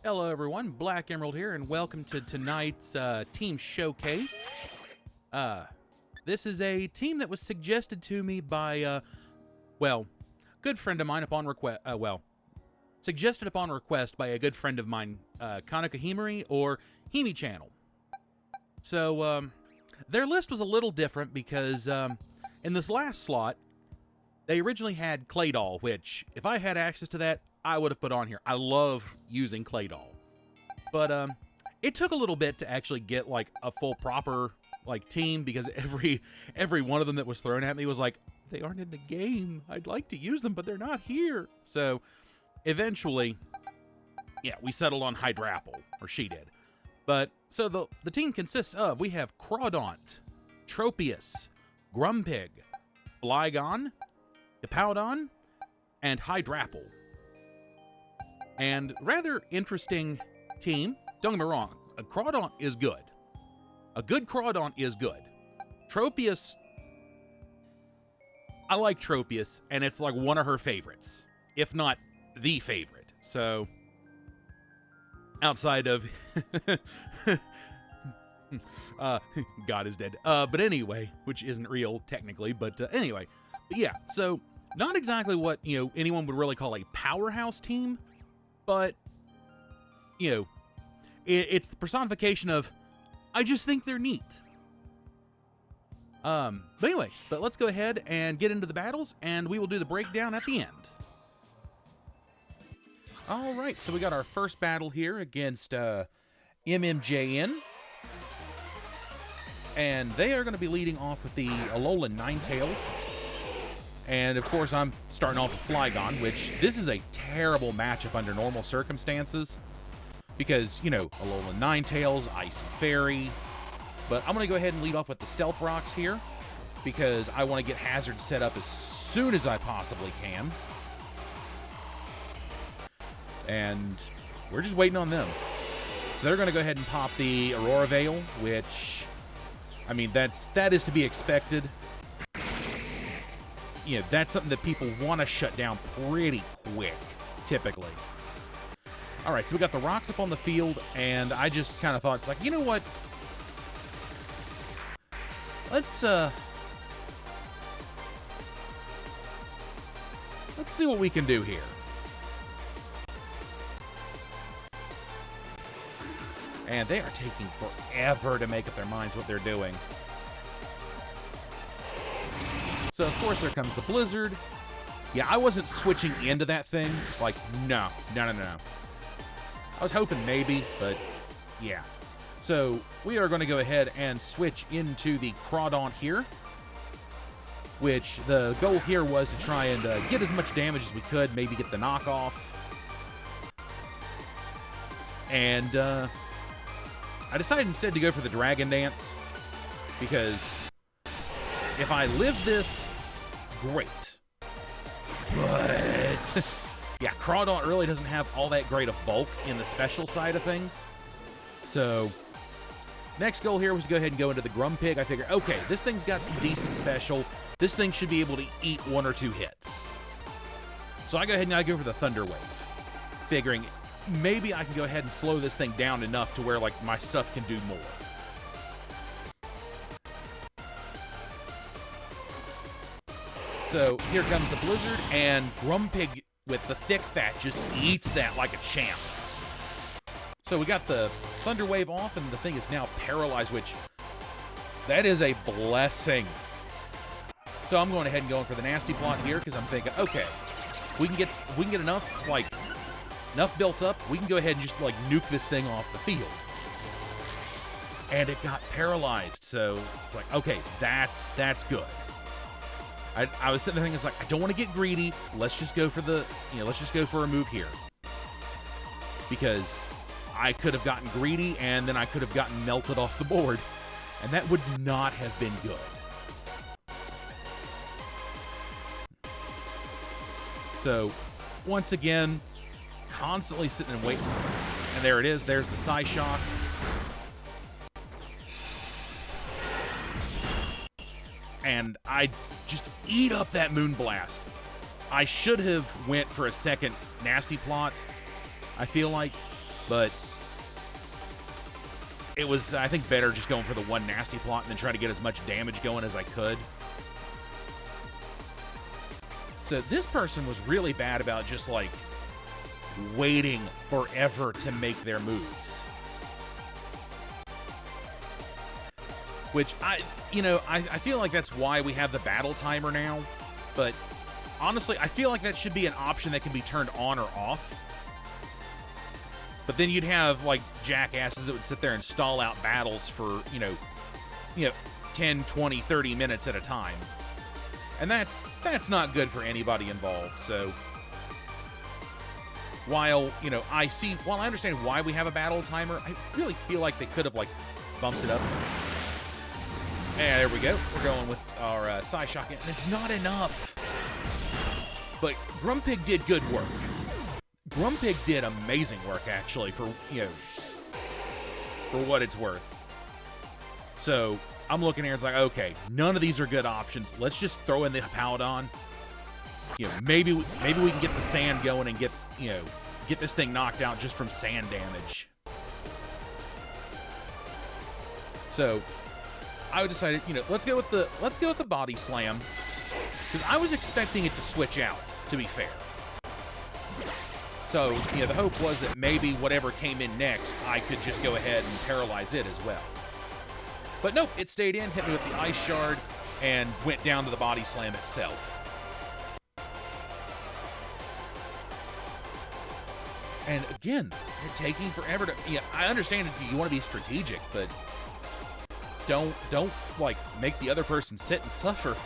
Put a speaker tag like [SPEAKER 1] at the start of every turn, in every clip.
[SPEAKER 1] Hello everyone, Black Emerald here, and welcome to tonight's team showcase. This is a team that was suggested to me by, well, good friend of mine upon request, suggested upon request by a good friend of mine, Kanaka Himari, or Himi Channel. So, their list was a little different because, in this last slot, they originally had Claydol, which, if I had access to that, I would have put on here. I love using Claydol. But, it took a little bit to actually get, like, a full proper, like, team, because every one of them that was thrown at me was like, they aren't in the game. I'd like to use them, but they're not here. So, eventually, yeah, we settled on Hydrapple, or she did. But, so the team consists of, we have Crawdaunt, Tropius, Grumpig, Flygon, Hippowdon, and Hydrapple. And rather interesting team. Don't get me wrong, a Crawdaunt is good. A good Crawdaunt is good. Tropius, I like Tropius, and it's like one of her favorites, if not the favorite. So, outside of God is dead. But anyway, which isn't real technically, but anyway. But yeah, so not exactly what, anyone would really call a powerhouse team, but, it's the personification of, I just think they're neat. But anyway, let's go ahead and get into the battles, and we will do the breakdown at the end. All right, so we got our first battle here against MMJN. And they are going to be leading off with the Alolan Ninetales. And, of course, I'm starting off with Flygon, which this is a terrible matchup under normal circumstances. Because, Alolan Ninetales, Icy Fairy. But I'm going to go ahead and lead off with the Stealth Rocks here, because I want to get Hazard set up as soon as I possibly can. And we're just waiting on them. So they're going to go ahead and pop the Aurora Veil, which, I mean, that is to be expected. That's something that people want to shut down pretty quick, typically. All right, so we got the rocks up on the field, and I just kind of thought, it's like, you know what? Let's see what we can do here. And they are taking forever to make up their minds what they're doing. So, of course, there comes the Blizzard. Yeah, I wasn't switching into that thing. Like, no. I was hoping maybe, but yeah. So, we are going to go ahead and switch into the Crawdaunt here, which the goal here was to try and get as much damage as we could, maybe get the knockoff. And I decided instead to go for the Dragon Dance, because if I live this, great. But yeah, Crawdaunt really doesn't have all that great of bulk in the special side of things. So, next goal here was to go ahead and go into the Grumpig. I figured, okay, this thing's got some decent special. This thing should be able to eat 1 or 2 hits. So I go ahead and I go for the Thunder Wave, figuring maybe I can go ahead and slow this thing down enough to where, like, my stuff can do more. So here comes the Blizzard, and Grumpig with the thick fat just eats that like a champ. So we got the Thunder Wave off, and the thing is now paralyzed, which, that is a blessing. So I'm going ahead and going for the Nasty Plot here, because I'm thinking, okay, we can get enough, like, enough built up, we can go ahead and just, like, nuke this thing off the field. And it got paralyzed, so it's like, okay, that's good. I was sitting there thinking, it's like, I don't want to get greedy. Let's just go for let's just go for a move here. Because I could have gotten greedy, and then I could have gotten melted off the board. And that would not have been good. So, once again, constantly sitting and waiting. And there it is. There's the Psyshock. And I just eat up that Moonblast. I should have went for a second Nasty Plot, I feel like.
[SPEAKER 2] but it was, I think, better just going for the one nasty plot and then trying to get as much damage going as I could. So this person was really bad about just, like, waiting forever to make their moves. Which, I feel like that's why we have the battle timer now. But, honestly, I feel like that should be an option that can be turned on or off. But then you'd have, like, jackasses that would sit there and stall out battles for, 10, 20, 30 minutes at a time. And that's not good for anybody involved. So, while I understand why we have a battle timer, I really feel like they could have, like, bumped it up. And there we go. We're going with our Psy Shotgun, and it's not enough. But Grumpig did good work. Grumpig did amazing work, actually, for what it's worth. So, I'm looking here, it's like, okay, none of these are good options. Let's just throw in the Hippowdon. Maybe we can get the sand going and get this thing knocked out just from sand damage. So, I decided, let's go with the body slam, because I was expecting it to switch out, to be fair. So, the hope was that maybe whatever came in next, I could just go ahead and paralyze it as well. But nope, it stayed in, hit me with the ice shard, and went down to the body slam itself. And again, they're taking forever to... I understand that you want to be strategic, but don't like, make the other person sit and suffer.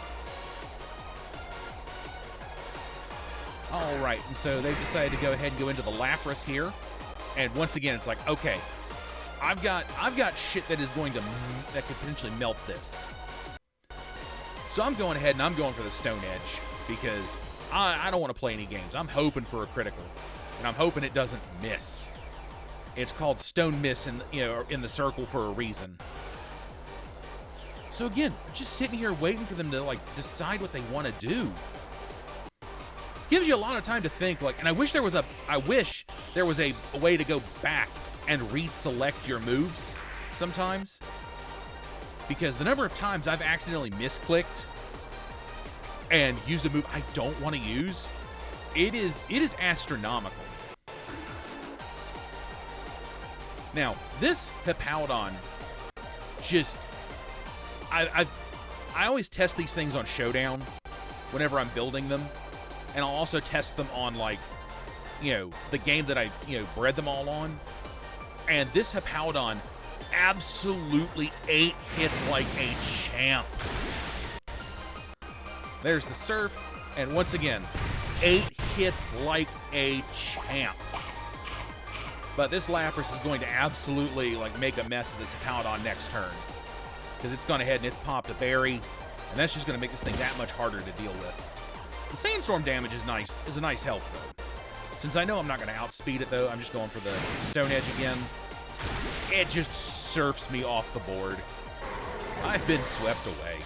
[SPEAKER 2] All right, and so they've decided to go ahead and go into the Lapras here. And once again, it's like, okay, I've got shit that could potentially melt this. So I'm going ahead and I'm going for the Stone Edge, because I don't want to play any games. I'm hoping for a critical, and I'm hoping it doesn't miss. It's called Stone Miss in the circle for a reason. So again, just sitting here waiting for them to, like, decide what they want to do. Gives you a lot of time to think, like, and I wish there was a way to go back and reselect your moves sometimes, because the number of times I've accidentally misclicked and used a move I don't want to use, it is astronomical. Now, this Hippowdon, just, I always test these things on Showdown whenever I'm building them. And I'll also test them on, like, the game that I, bred them all on. And this Hippowdon absolutely ate hits like a champ. There's the Surf. And once again, 8 hits like a champ. But this Lapras is going to absolutely, like, make a mess of this Hippowdon next turn. Because it's gone ahead and it's popped a berry. And that's just going to make this thing that much harder to deal with. The Sandstorm damage is a nice help, though. Since I know I'm not going to outspeed it, though, I'm just going for the Stone Edge again. It just surfs me off the board. I've been swept away.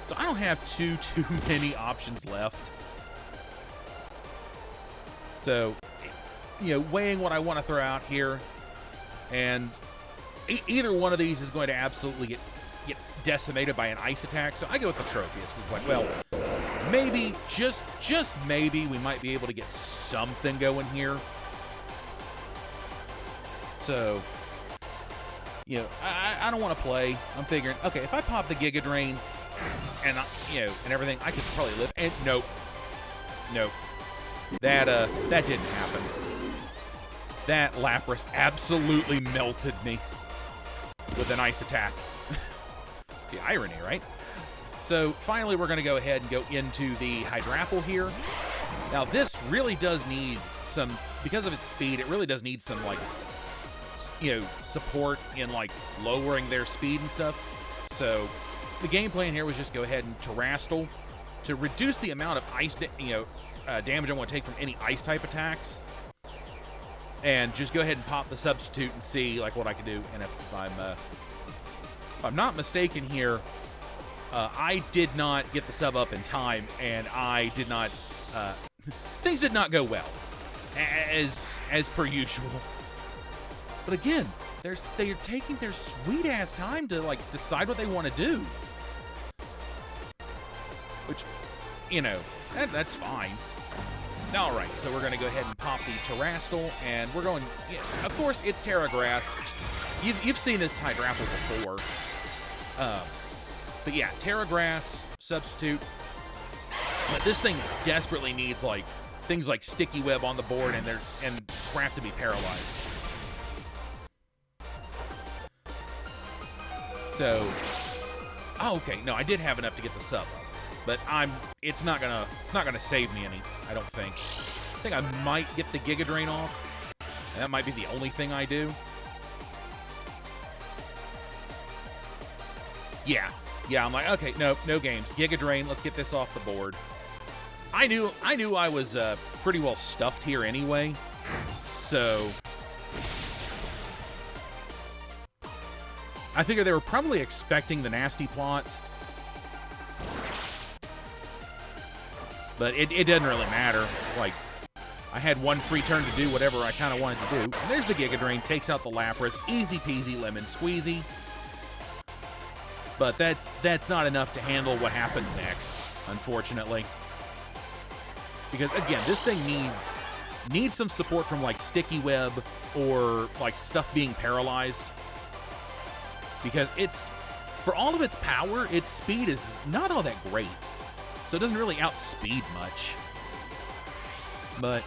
[SPEAKER 2] So I don't have too many options left. So, weighing what I want to throw out here, and either one of these is going to absolutely get decimated by an ice attack, so I go with the Tropius. It's like, well, maybe, just maybe, we might be able to get something going here. So, I don't want to play. I'm figuring, okay, if I pop the Giga Drain and and everything, I could probably live. And nope, that didn't happen. That Lapras absolutely melted me with an ice attack. The irony, right? So finally, we're going to go ahead and go into the Hydrapple here. Now, this really does need some, because of its speed, it really does need some, like, support in, like, lowering their speed and stuff. So the game plan here was just go ahead and Terastal to reduce the amount of ice, damage I want to take from any ice type attacks, and just go ahead and pop the substitute and see, like, what I can do. And if I'm not mistaken here, I did not get the sub up in time, and I did not, things did not go well. as per usual. But again, they're taking their sweet ass time to like decide what they want to do, which, you know, that's fine. All right, so we're gonna go ahead and pop the Terrastal, and we're going. Yeah, of course, it's Terra Grass. You've seen this Hydrapple before, but yeah, Terra Grass substitute. But this thing desperately needs like things like Sticky Web on the board and crap to be paralyzed. So, oh, okay, no, I did have enough to get the sub up, but it's not gonna save me any. I don't think. I think I might get the Giga Drain off. And that might be the only thing I do. Yeah, I'm like, okay, no games. Giga Drain, let's get this off the board. I knew I was pretty well stuffed here anyway, so I figure they were probably expecting the Nasty Plot, but it doesn't really matter. Like, I had one free turn to do whatever I kind of wanted to do. And there's the Giga Drain, takes out the Lapras, easy peasy lemon squeezy. But that's not enough to handle what happens next, unfortunately. Because again, this thing needs some support from like Sticky Web or like stuff being paralyzed. Because it's, for all of its power, its speed is not all that great. So it doesn't really outspeed much. But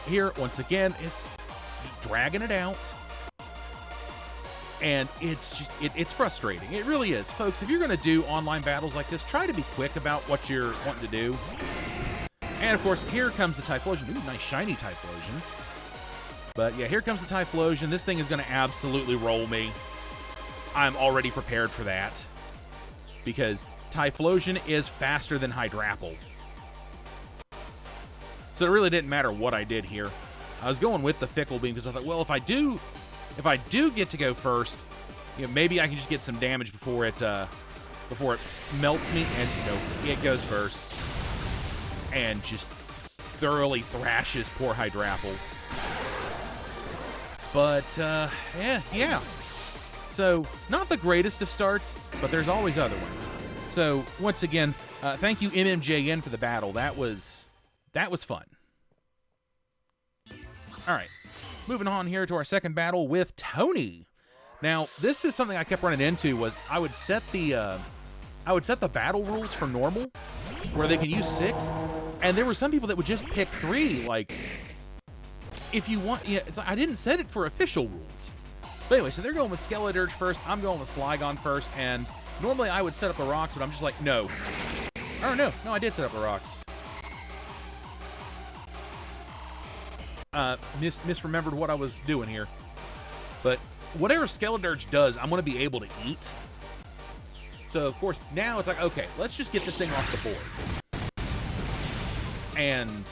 [SPEAKER 2] here, once again, it's dragging it out. And it's just, it's frustrating. It really is. Folks, if you're going to do online battles like this, try to be quick about what you're wanting to do. And, of course, here comes the Typhlosion. Ooh, nice shiny Typhlosion. But, yeah, here comes the Typhlosion. This thing is going to absolutely roll me. I'm already prepared for that. Because Typhlosion is faster than Hydrapple. So it really didn't matter what I did here. I was going with the Fickle Beam because I thought, well, if I do get to go first, you know, maybe I can just get some damage before it melts me. And it goes first and just thoroughly thrashes poor Hydrapple. But yeah. So not the greatest of starts, but there's always other ones. So once again, thank you MMJN for the battle. That was fun. All right. Moving on here to our second battle with Tony. Now, this is something I kept running into was I would set the battle rules for normal where they can use 6, and there were some people that would just pick 3. Like, if you want, it's like, I didn't set it for official rules. But anyway, so they're going with Skeledirge first. I'm going with Flygon first, and normally I would set up the rocks, but I'm just like, no. Oh, no, I did set up the rocks. Misremembered what I was doing here. But whatever Skeledirge does, I'm going to be able to eat. So, of course, now it's like, okay, let's just get this thing off the board. And,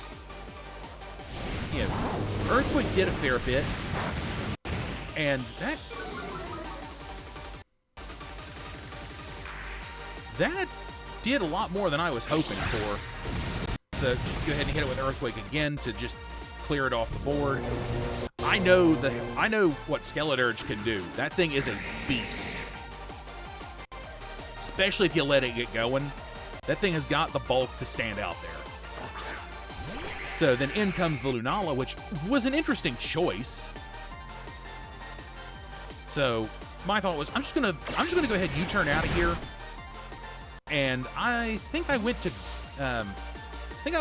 [SPEAKER 2] Earthquake did a fair bit. And that did a lot more than I was hoping for. So, just go ahead and hit it with Earthquake again to just clear it off the board. I know what Skeledirge can do. That thing is a beast. Especially if you let it get going. That thing has got the bulk to stand out there. So then in comes the Lunala, which was an interesting choice. So my thought was, I'm just gonna go ahead and U-turn out of here. And I think I went to I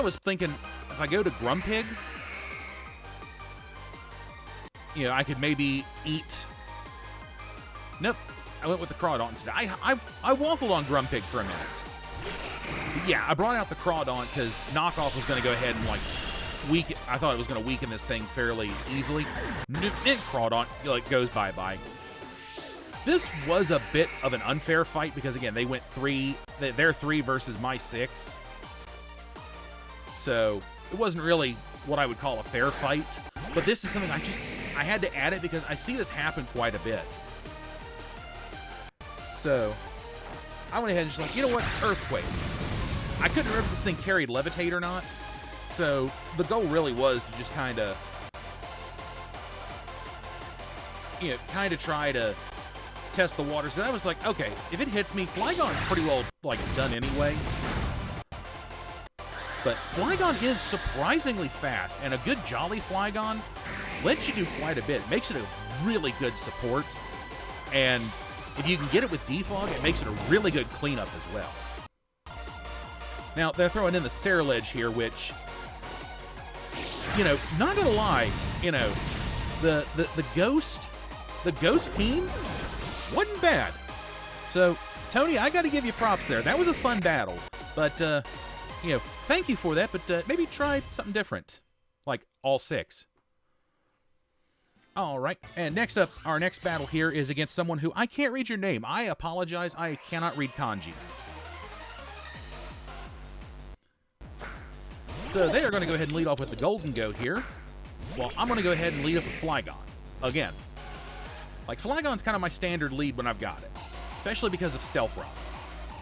[SPEAKER 2] was thinking if I go to Grumpig, I could maybe eat. Nope. I went with the Crawdaunt instead. I waffled on Grumpig for a minute. But yeah, I brought out the Crawdaunt because Knockoff was going to go ahead and, weaken. I thought it was going to weaken this thing fairly easily. Crawdaunt, goes bye-bye. This was a bit of an unfair fight because, again, they went 3. They're 3 versus my 6. So it wasn't really what I would call a fair fight. But this is something I had to add it because I see this happen quite a bit. So I went ahead and just you know what? Earthquake. I couldn't remember if this thing carried Levitate or not. So the goal really was to just kind of, try to test the waters. And I was like, okay, if it hits me, Flygon's pretty well, done anyway. But Flygon is surprisingly fast, and a good Jolly Flygon lets you do quite a bit. It makes it a really good support, and if you can get it with Defog, it makes it a really good cleanup as well. Now, they're throwing in the Ceruledge here, which, not gonna lie, the Ghost team wasn't bad. So, Tony, I gotta give you props there. That was a fun battle, but, thank you for that, but maybe try something different, like all 6. All right, and next up, our next battle here is against someone who I can't read your name. I apologize, I cannot read kanji. So they are going to go ahead and lead off with the Golden Goat here. Well, I'm going to go ahead and lead up with Flygon. Again, Flygon's kind of my standard lead when I've got it, especially because of Stealth Rock,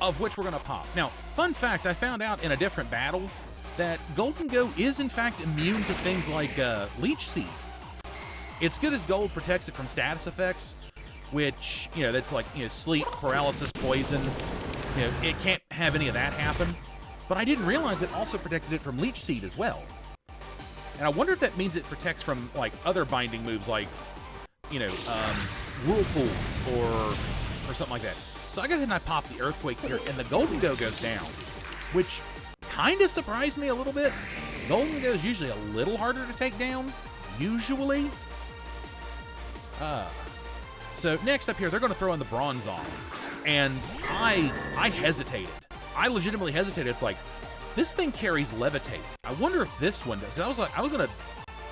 [SPEAKER 2] of which we're going to pop. Now, fun fact, I found out in a different battle that Golden Goat is, in fact, immune to things like Leech Seed. It's good as gold, protects it from status effects, which, that's sleep, paralysis, poison. It can't have any of that happen. But I didn't realize it also protected it from Leech Seed as well. And I wonder if that means it protects from, other binding moves like, Whirlpool or something like that. So I go ahead and I pop the Earthquake here, and the Golden Go goes down, which kind of surprised me a little bit. Golden Go is usually a little harder to take down, usually. So next up here, they're going to throw in the Bronzong, and I hesitated. I legitimately hesitated. It's like, this thing carries Levitate. I wonder if this one does. 'Cause I was going to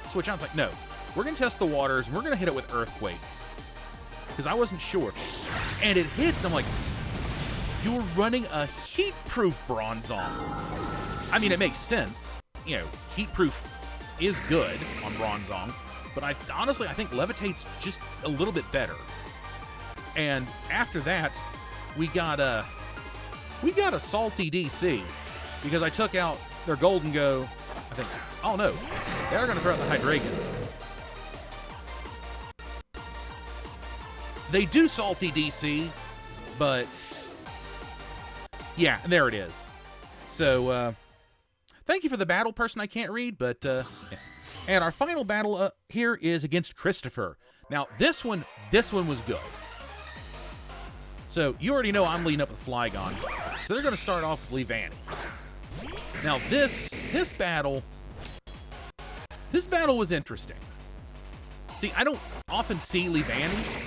[SPEAKER 2] switch out. It's like, no, we're going to test the waters, and we're going to hit it with Earthquake. Because I wasn't sure. And it hits. I'm like, you're running a heat-proof Bronzong. I mean, it makes sense. Heat-proof is good on Bronzong. But honestly, I think Levitate's just a little bit better. And after that, we got a salty DC, because I took out their Golden Go, I think. Oh no, they're going to throw out the Hydreigon. They do salty DC, but yeah, there it is. So, thank you for the battle, person I can't read, but yeah. And our final battle here is against Christopher. Now, this one was good. So, you already know I'm leading up with Flygon. So, they're going to start off with Leavanny. Now, this battle was interesting. See, I don't often see Leavanny,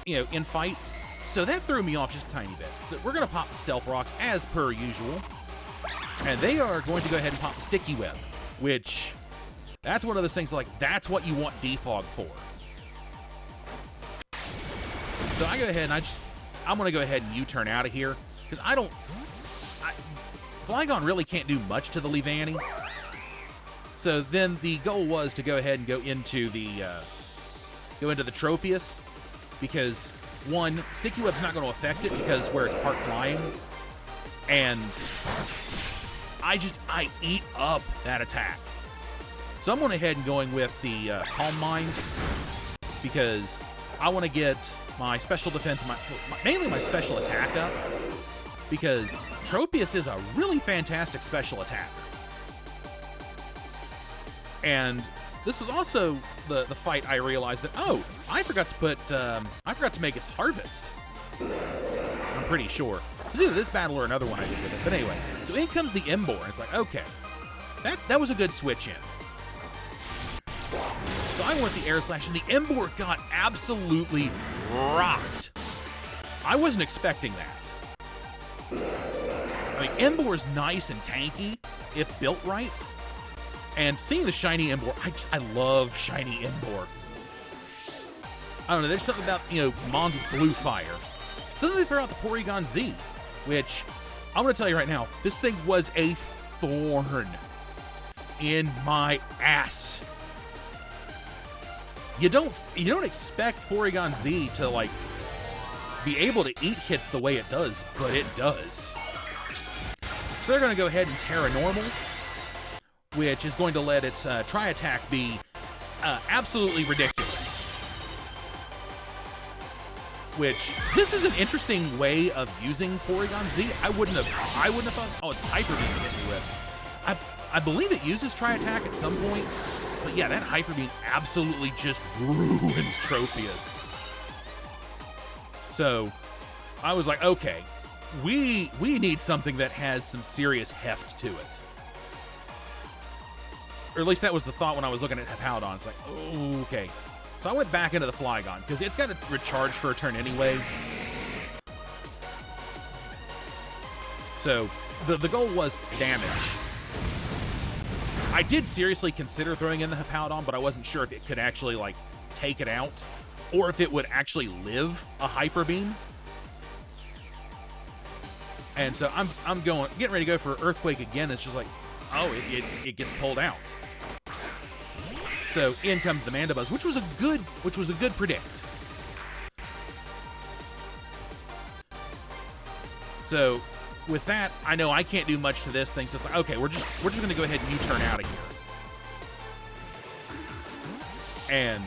[SPEAKER 2] in fights. So, that threw me off just a tiny bit. So, we're going to pop the Stealth Rocks as per usual. And they are going to go ahead and pop the Sticky Web, which... that's one of those things that's what you want Defog for. So I go ahead and I'm going to go ahead and U-turn out of here, because Flygon really can't do much to the Leavanny. So then the goal was to go ahead and go into the Tropius, because one, Sticky Web's not going to affect it because where it's part flying, and I eat up that attack. So I'm going ahead and going with the Calm Mind, because I want to get my special defense, mainly my special attack up, because Tropius is a really fantastic special attacker. And this was also the fight I realized that, oh, I forgot to make his Harvest. I'm pretty sure. It's either this battle or another one I did with it. But anyway, so in comes the Emboar. It's like, okay, that was a good switch in. So I went with the Air Slash, and the Emboar got absolutely rocked. I wasn't expecting that. I mean, Emboar's nice and tanky, if built right. And seeing the shiny Emboar, I love shiny Emboar. I don't know, there's something about, Mons with blue fire. So then they throw out the Porygon Z, which, I'm going to tell you right now, this thing was a thorn in my ass. You don't expect Porygon Z to, be able to eat hits the way it does, but it does. So they're going to go ahead and Terra Normal, which is going to let its tri-attack be absolutely ridiculous. Which, this is an interesting way of using Porygon Z. I wouldn't have thought, oh, it's Hyper Beam to hit me with. I believe it uses Tri-Attack at some point, but yeah, that Hyper Beam absolutely just ruins Tropius. So, I was like, okay, we need something that has some serious heft to it. Or at least that was the thought when I was looking at Hippowdon. It's like, oh, okay. So I went back into the Flygon, because it's got to recharge for a turn anyway. So, the goal was damage. I did seriously consider throwing in the Hippowdon, but I wasn't sure if it could actually, like, take it out, or if it would actually live a Hyper Beam. And so I'm getting ready to go for Earthquake again. It's just like, oh, it gets pulled out. So in comes the Mandibuzz, which was a good predict. So with that, I know I can't do much to this thing. So it's like, okay, we're just gonna go ahead and U-turn out of here. And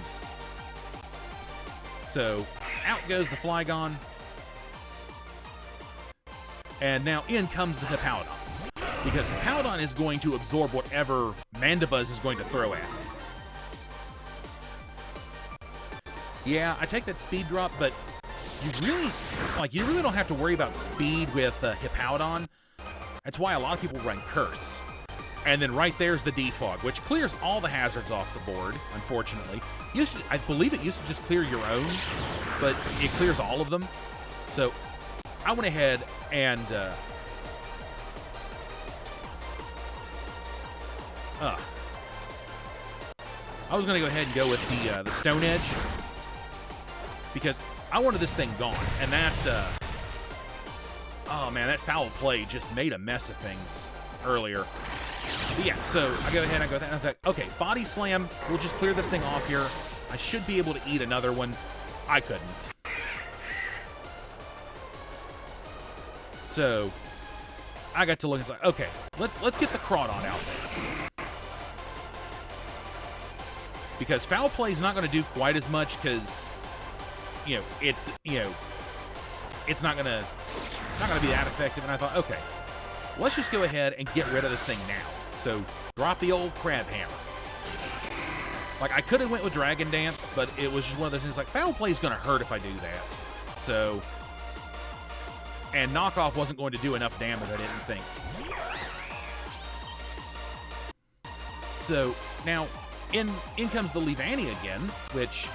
[SPEAKER 2] so out goes the Flygon. And now in comes the Hippowdon. Because Hippowdon is going to absorb whatever Mandibuzz is going to throw at it. Yeah, I take that speed drop, but you really don't have to worry about speed with Hippowdon. That's why a lot of people run Curse. And then right there's the Defog, which clears all the hazards off the board, unfortunately. I believe it used to just clear your own, but it clears all of them. So I went ahead and I was going to go ahead and go with the Stone Edge, because I wanted this thing gone, and that, oh man, that foul play just made a mess of things earlier. But yeah, so I go ahead and I go with that, and I thought, okay, Body Slam, we'll just clear this thing off here. I should be able to eat another one. I couldn't. So, I got to look and say, okay, let's get the Crawdon out there. Because foul play is not going to do quite as much, because it's not gonna be that effective. And I thought, okay, let's just go ahead and get rid of this thing now. So drop the old Crab Hammer. Like, I could have went with Dragon Dance, but it was just one of those things like, foul play is gonna hurt if I do that. So, and Knockoff wasn't going to do enough damage, I didn't think. So now in comes the Leavanny again, which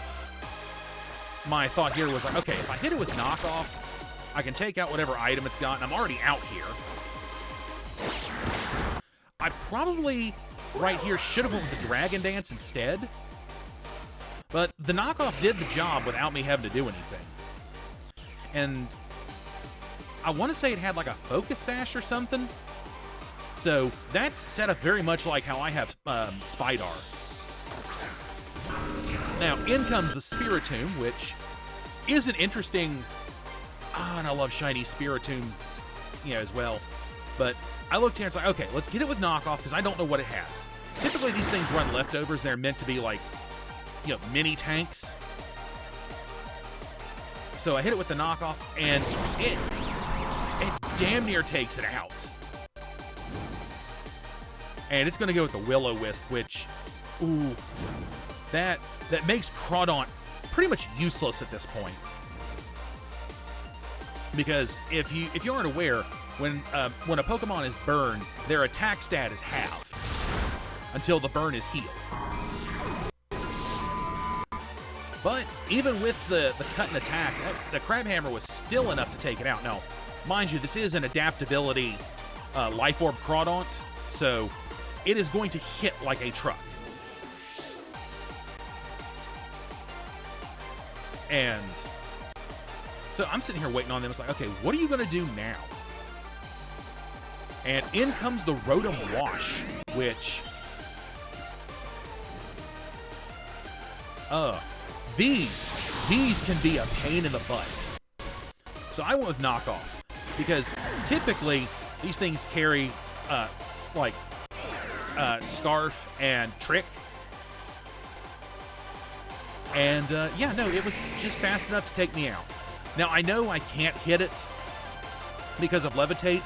[SPEAKER 2] my thought here was like, okay, if I hit it with Knockoff, I can take out whatever item it's got, and I'm already out here. I probably, right here, should have went with the Dragon Dance instead. But the Knockoff did the job without me having to do anything. And I want to say it had like a Focus Sash or something. So that's set up very much like how I have Spidar. Now, in comes the Spiritomb, which is an interesting... and I love shiny Spiritombs, as well. But I looked here and it's like, okay, let's get it with Knockoff, because I don't know what it has. Typically, these things run leftovers. They're meant to be like, mini tanks. So I hit it with the Knockoff, and it damn near takes it out. And it's going to go with the Will-O-Wisp, which, ooh, that makes Crawdon pretty much useless at this point. Because if you aren't aware, when a Pokemon is burned, their attack stat is halved until the burn is healed. But even with the cut and attack, the Crab Hammer was still enough to take it out. Now, mind you, this is an adaptability Life Orb Crawdaunt, so it is going to hit like a truck. And so I'm sitting here waiting on them. It's like, okay, what are you going to do now? And in comes the Rotom Wash, which... These can be a pain in the butt. So I went with Knockoff, because typically these things carry, like, Scarf and Trick. And, yeah, no, it was just fast enough to take me out. Now, I know I can't hit it because of Levitate,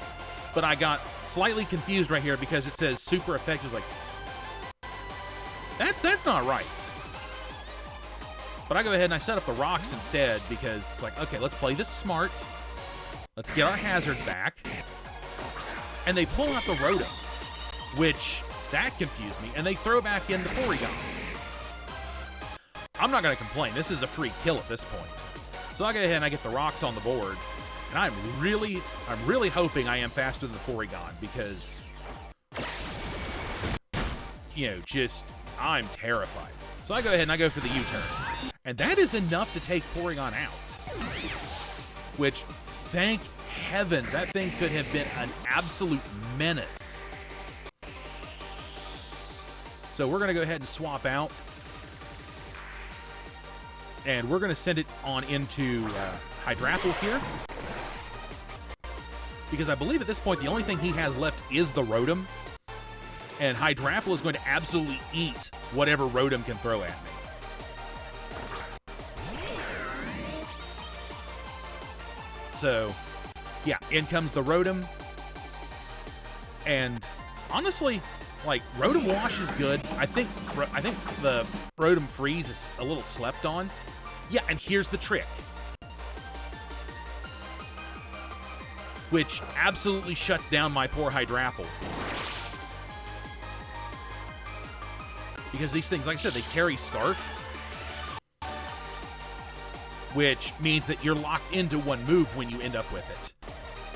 [SPEAKER 2] but I got slightly confused right here because it says super effective. Like, that's not right. But I go ahead and I set up the rocks instead because it's like, okay, let's play this smart. Let's get our hazards back. And they pull out the Rotom, which, that confused me, and they throw back in the Porygon. I'm not going to complain. This is a free kill at this point. So I go ahead and I get the rocks on the board, and I'm really hoping I am faster than the Porygon because, you know, just, I'm terrified. So I go ahead and I go for the U-turn. And that is enough to take Porygon out. Which, thank heavens, that thing could have been an absolute menace. So we're going to go ahead and swap out. And we're going to send it on into Hydrapple here. Because I believe at this point the only thing he has left is the Rotom. And Hydrapple is going to absolutely eat whatever Rotom can throw at me. So, yeah, in comes the Rotom. And honestly, like, Rotom Wash is good. I think the Rotom Freeze is a little slept on. Yeah, and here's the trick. Which absolutely shuts down my poor Hydrapple. Because these things, like I said, they carry Scarf. Which means that you're locked into one move when you end up with it.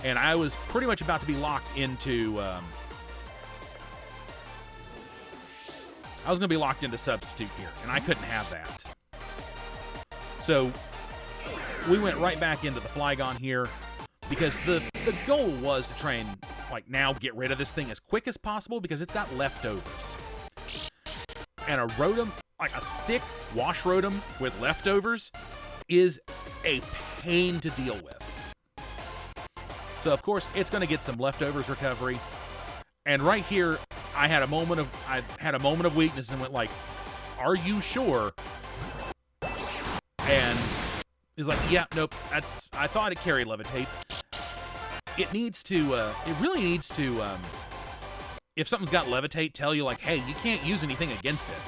[SPEAKER 2] And I was pretty much about to be locked into... I was going to be locked into Substitute here, and I couldn't have that. So, we went right back into the Flygon here, because the goal was to try and, like, now get rid of this thing as quick as possible, because it's got leftovers. And a Rotom, like a thick Wash Rotom with leftovers, is a pain to deal with. So, of course, it's going to get some leftovers recovery. And right here, I had a moment of weakness and went like, "Are you sure?" And he's like, "Yeah, nope. I thought it carried Levitate. It needs to. It really needs to. If something's got Levitate, tell you like, hey, you can't use anything against it."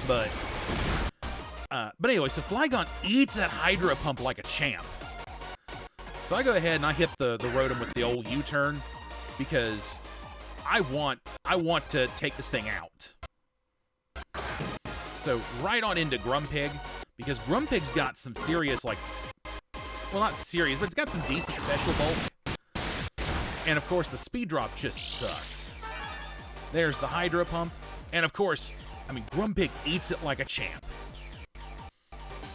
[SPEAKER 2] But anyway, so Flygon eats that Hydro Pump like a champ. So I go ahead and I hit the Rotom with the old U-turn because I want to take this thing out. So right on into Grumpig, because Grumpig's got some serious, like, well, not serious, but it's got some decent special bulk. And of course, the speed drop just sucks. There's the Hydro Pump, and of course, I mean, Grumpig eats it like a champ.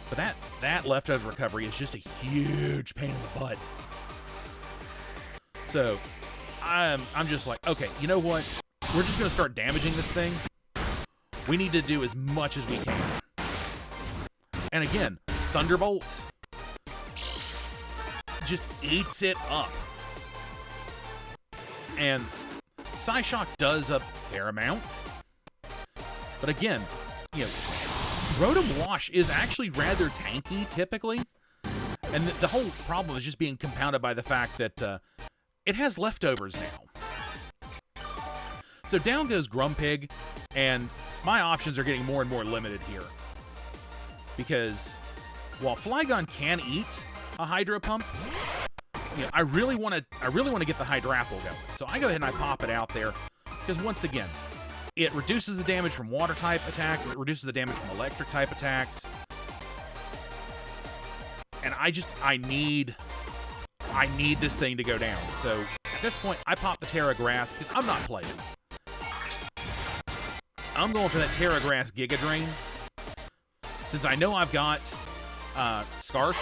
[SPEAKER 2] But that leftover recovery is just a huge pain in the butt. So I'm just like, okay, you know what? We're just going to start damaging this thing. We need to do as much as we can. And again, Thunderbolt just eats it up. And Psyshock does a fair amount. But again, you know, Rotom Wash is actually rather tanky, typically. And the whole problem is just being compounded by the fact that it has leftovers now. So down goes Grumpig, and my options are getting more and more limited here. Because while Flygon can eat a Hydro Pump, you know, I really want to get the Hydrapple going. So I go ahead and I pop it out there, because once again, it reduces the damage from water-type attacks, it reduces the damage from electric-type attacks. And I need this thing to go down. So, at this point, I pop the Terra Grass, because I'm not playing. I'm going for that Terra Grass Giga Drain. Since I know I've got Scarf,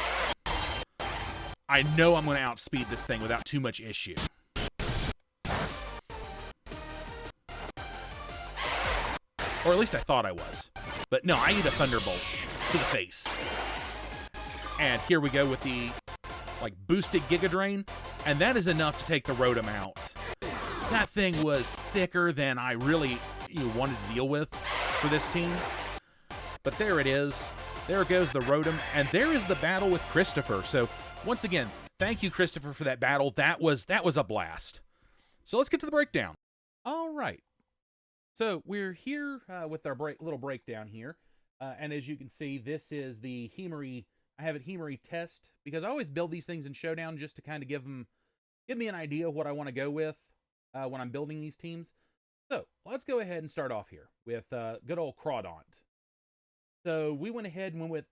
[SPEAKER 2] I know I'm going to outspeed this thing without too much issue. Or at least I thought I was. But no, I need a Thunderbolt to the face. And here we go with the, like, boosted Giga Drain. And that is enough to take the Rotom out. that thing was thicker than I really wanted to deal with for this team. But there it is. There goes the Rotom, and there is the battle with Christopher. So once again, thank you, Christopher, for that battle. That was a blast. So let's get to the breakdown.
[SPEAKER 1] All right. So we're here with our little breakdown here. And as you can see, this is the Himari. I have it Himari test because I always build these things in Showdown just to kind of give me an idea of what I want to go with when I'm building these teams. So let's go ahead and start off here with good old Crawdaunt. So we went ahead and went with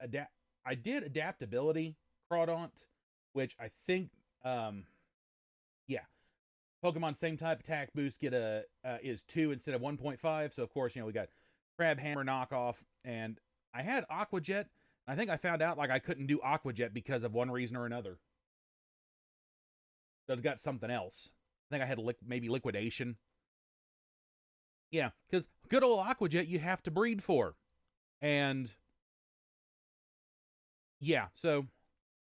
[SPEAKER 1] I did adaptability Crawdaunt, which I think, yeah. Pokemon same type attack boost is 2 instead of 1.5. So of course, we got Crab Hammer knockoff, and I had Aqua Jet. I think I found out like I couldn't do Aqua Jet because of one reason or another. So it's got something else. I think I had maybe Liquidation. Yeah, because good old Aqua Jet you have to breed for. And yeah, so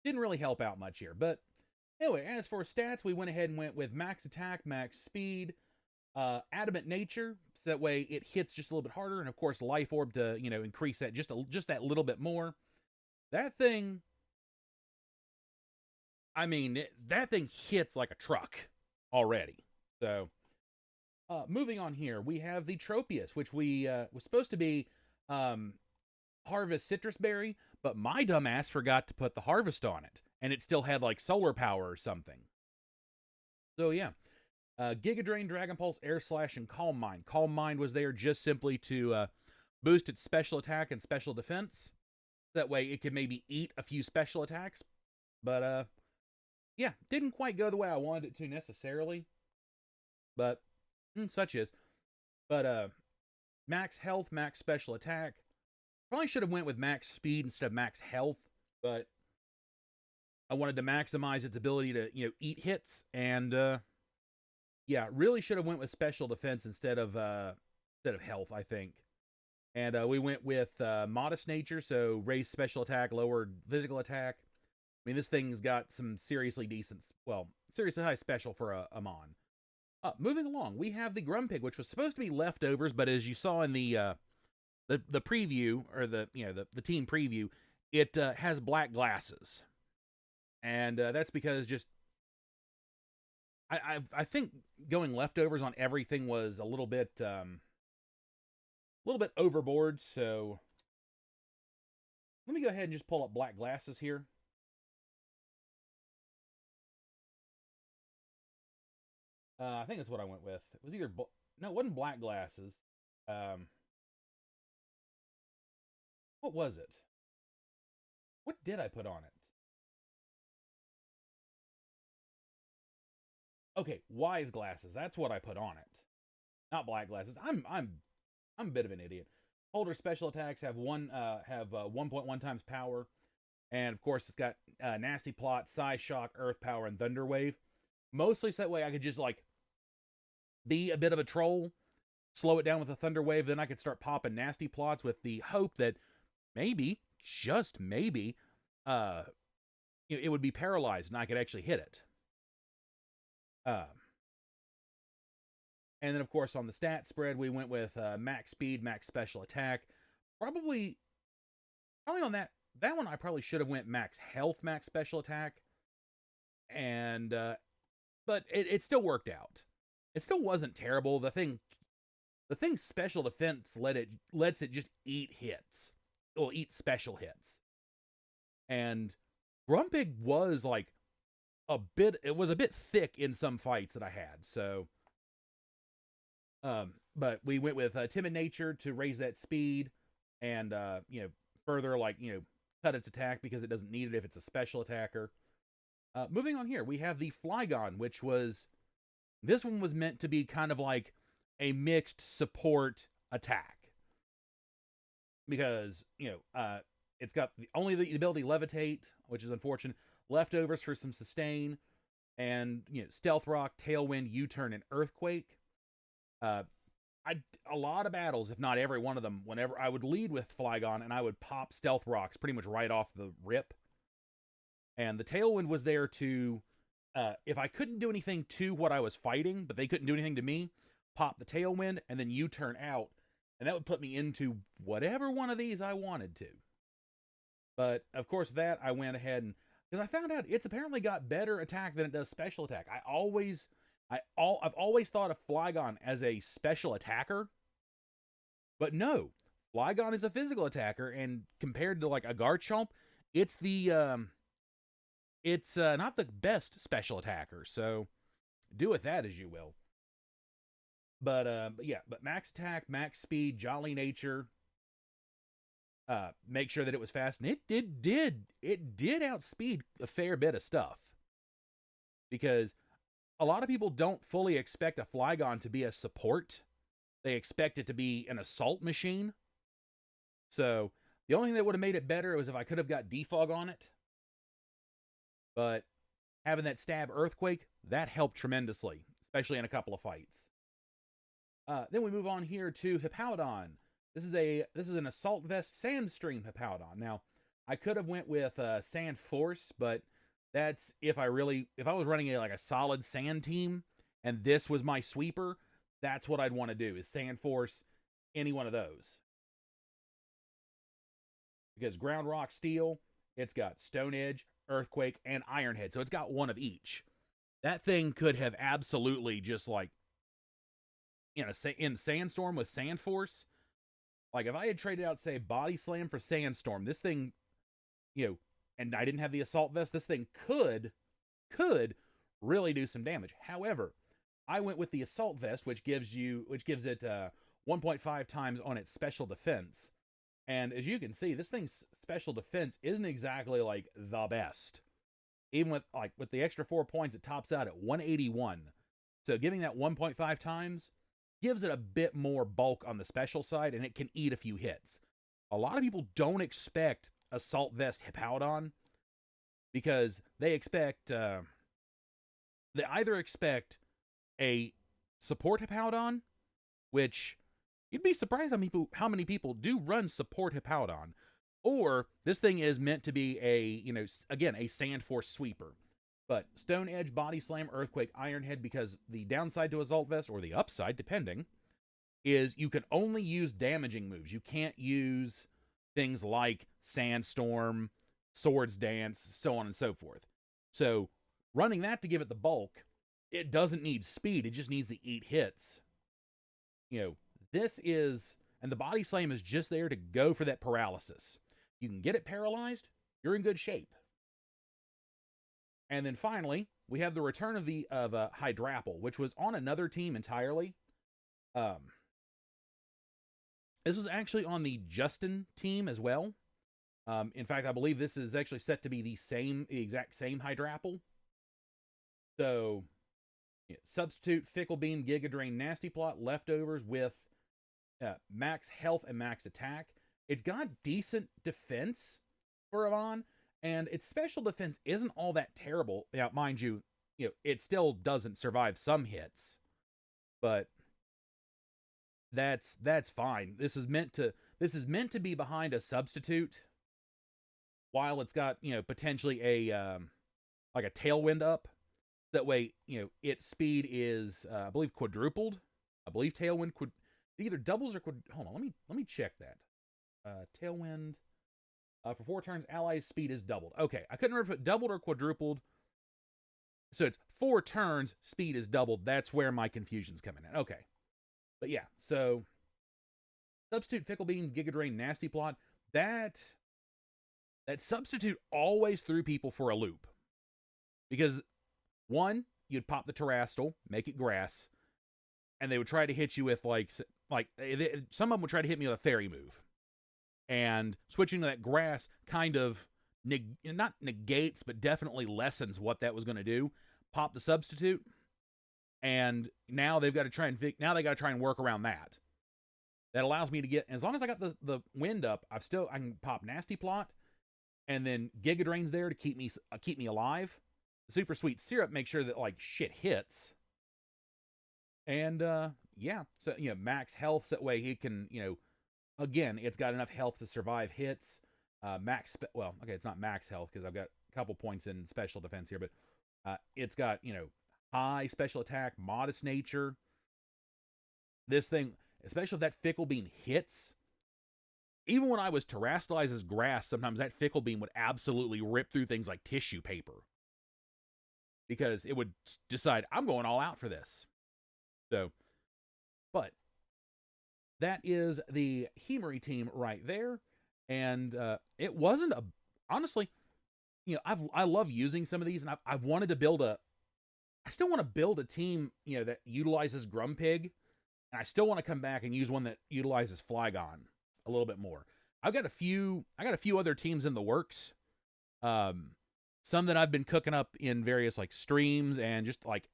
[SPEAKER 1] didn't really help out much here. But anyway, as for stats, we went ahead and went with max attack, max speed, adamant nature, so that way it hits just a little bit harder, and of course life orb to increase that just that little bit more. That thing, I mean, that thing hits like a truck already. So moving on here, we have the Tropius, which was supposed to be Harvest Citrus Berry, but my dumbass forgot to put the Harvest on it, and it still had like solar power or something. So yeah, Giga Drain, Dragon Pulse, Air Slash, and Calm Mind. Calm Mind was there just simply to boost its special attack and special defense. That way it could maybe eat a few special attacks. But yeah, didn't quite go the way I wanted it to necessarily. But such is. But max health, max special attack. Probably should have went with max speed instead of max health, but I wanted to maximize its ability to, eat hits, and yeah, really should have went with special defense instead of health, I think. And we went with modest nature, so raised special attack, lowered physical attack. I mean, this thing's got some seriously high special for a Mon. Moving along, we have the Grumpig, which was supposed to be leftovers, but as you saw in the preview, or the team preview, it has black glasses, and that's because just I think going leftovers on everything was a little bit overboard. So let me go ahead and just pull up black glasses here. I think that's what I went with. It was either no, it wasn't black glasses. What was it? What did I put on it? Okay, wise glasses. That's what I put on it. Not black glasses. I'm a bit of an idiot. Older special attacks have 1.1 times power, and of course it's got Nasty Plot, Psy Shock, Earth Power, and Thunder Wave. Mostly so that way I could just like be a bit of a troll, slow it down with a Thunder Wave, then I could start popping Nasty Plots with the hope that maybe, just maybe, it would be paralyzed and I could actually hit it. And then, of course, on the stat spread, we went with max speed, max special attack. Probably on that one, I probably should have went max health, max special attack. And, but it still worked out. It still wasn't terrible. The thing's special defense lets it just eat hits. Well, eat special hits. And Grumpig was like it was a bit thick in some fights that I had. So, but we went with Timid Nature to raise that speed and, further cut its attack because it doesn't need it if it's a special attacker. Moving on here, we have the Flygon, this one was meant to be kind of like a mixed support attack. Because, it's got only the ability Levitate, which is unfortunate, leftovers for some sustain, and, Stealth Rock, Tailwind, U-Turn, and Earthquake. A lot of battles, if not every one of them, whenever I would lead with Flygon, and I would pop Stealth Rocks pretty much right off the rip. And the Tailwind was there to if I couldn't do anything to what I was fighting, but they couldn't do anything to me, pop the tailwind, and then U-turn out, and that would put me into whatever one of these I wanted to. But of course, that I went ahead and because I found out it's apparently got better attack than it does special attack. I've always thought of Flygon as a special attacker, but no, Flygon is a physical attacker, and compared to like a Garchomp, it's not the best special attacker. So do with that as you will. But yeah, but max attack, max speed, jolly nature. Make sure that it was fast, and it did outspeed a fair bit of stuff, because a lot of people don't fully expect a Flygon to be a support. They expect it to be an assault machine. So the only thing that would have made it better was if I could have got defog on it, but having that stab earthquake, that helped tremendously, especially in a couple of fights. Then we move on here to Hippowdon. This is an Assault Vest Sandstream Hippowdon. Now, I could have went with Sand Force, but that's if I was running a solid sand team and this was my sweeper, that's what I'd want to do is Sand Force any one of those. Because Ground Rock Steel, it's got Stone Edge, Earthquake, and Iron Head, so it's got one of each. That thing could have absolutely just like in Sandstorm with Sand Force. Like, if I had traded out, say, Body Slam for Sandstorm, this thing, and I didn't have the Assault Vest, this thing could really do some damage. However, I went with the Assault Vest, which gives it 1.5 times on its special defense. And as you can see, this thing's special defense isn't exactly, like, the best. Even with the extra 4 points, it tops out at 181. So giving that 1.5 times gives it a bit more bulk on the special side, and it can eat a few hits. A lot of people don't expect Assault Vest Hippowdon because they either expect a support Hippowdon, which you'd be surprised how many people do run support Hippowdon, or this thing is meant to be a Sand Force sweeper. But Stone Edge, Body Slam, Earthquake, Iron Head, because the downside to Assault Vest, or the upside, depending, is you can only use damaging moves. You can't use things like Sandstorm, Swords Dance, so on and so forth. So running that to give it the bulk, it doesn't need speed. It just needs to eat hits. And the Body Slam is just there to go for that paralysis. You can get it paralyzed, you're in good shape. And then finally, we have the return of Hydrapple, which was on another team entirely. This was actually on the Justin team as well. In fact, I believe this is actually set to be the exact same Hydrapple. So, substitute Fickle Beam, Giga Drain, Nasty Plot, leftovers with max health and max attack. It's got decent defense for Avon. And its special defense isn't all that terrible. Now, mind you, it still doesn't survive some hits, but that's fine. This is meant to be behind a substitute, while it's got potentially a tailwind up. That way, its speed is I believe quadrupled. I believe tailwind either doubles or hold on. Let me check that. Tailwind. For 4 turns, allies' speed is doubled. Okay, I couldn't remember if it doubled or quadrupled. So it's 4 turns, speed is doubled. That's where my confusion's coming in. Okay. But yeah, so substitute Fickle Beam, Giga Drain, Nasty Plot. That substitute always threw people for a loop. Because, one, you'd pop the Terrastal, make it grass, and they would try to hit you with, some of them would try to hit me with a fairy move. And switching to that grass kind of not negates, but definitely lessens what that was going to do. Pop the substitute, and now they've got to try and work around that. That allows me to get, as long as I got the wind up, I can pop Nasty Plot, and then Giga Drain's there to keep me alive. The Super Sweet Syrup makes sure that shit hits. And yeah, so max health, so that way he can again, it's got enough health to survive hits. It's not max health because I've got a couple points in special defense here, but
[SPEAKER 2] It's got, you know, high special attack, modest nature. This thing, especially if that fickle beam hits, even when I was terrestrialized as grass, sometimes that fickle beam would absolutely rip through things like tissue paper. Because it would decide, I'm going all out for this. So, but that is the Himari team right there. And it wasn't a, honestly, you know, I love using some of these, and I've wanted to build I still want to build a team, you know, that utilizes Grumpig, and I still want to come back and use one that utilizes Flygon a little bit more. I got a few other teams in the works. Some that I've been cooking up in various like streams and just like,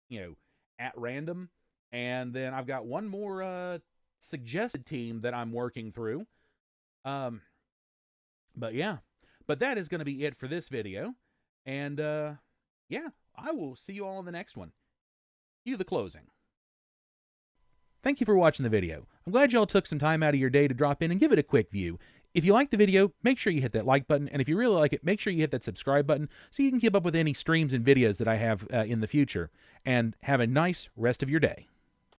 [SPEAKER 2] you know, at random. And then I've got one more suggested team that I'm working through. But yeah, but that is going to be it for this video. And yeah, I will see you all in the next one. Cue the closing. Thank you for watching the video. I'm glad y'all took some time out of your day to drop in and give it a quick view. If you like the video, make sure you hit that like button, and if you really like it, make sure you hit that subscribe button so you can keep up with any streams and videos that I have in the future. And have a nice rest of your day.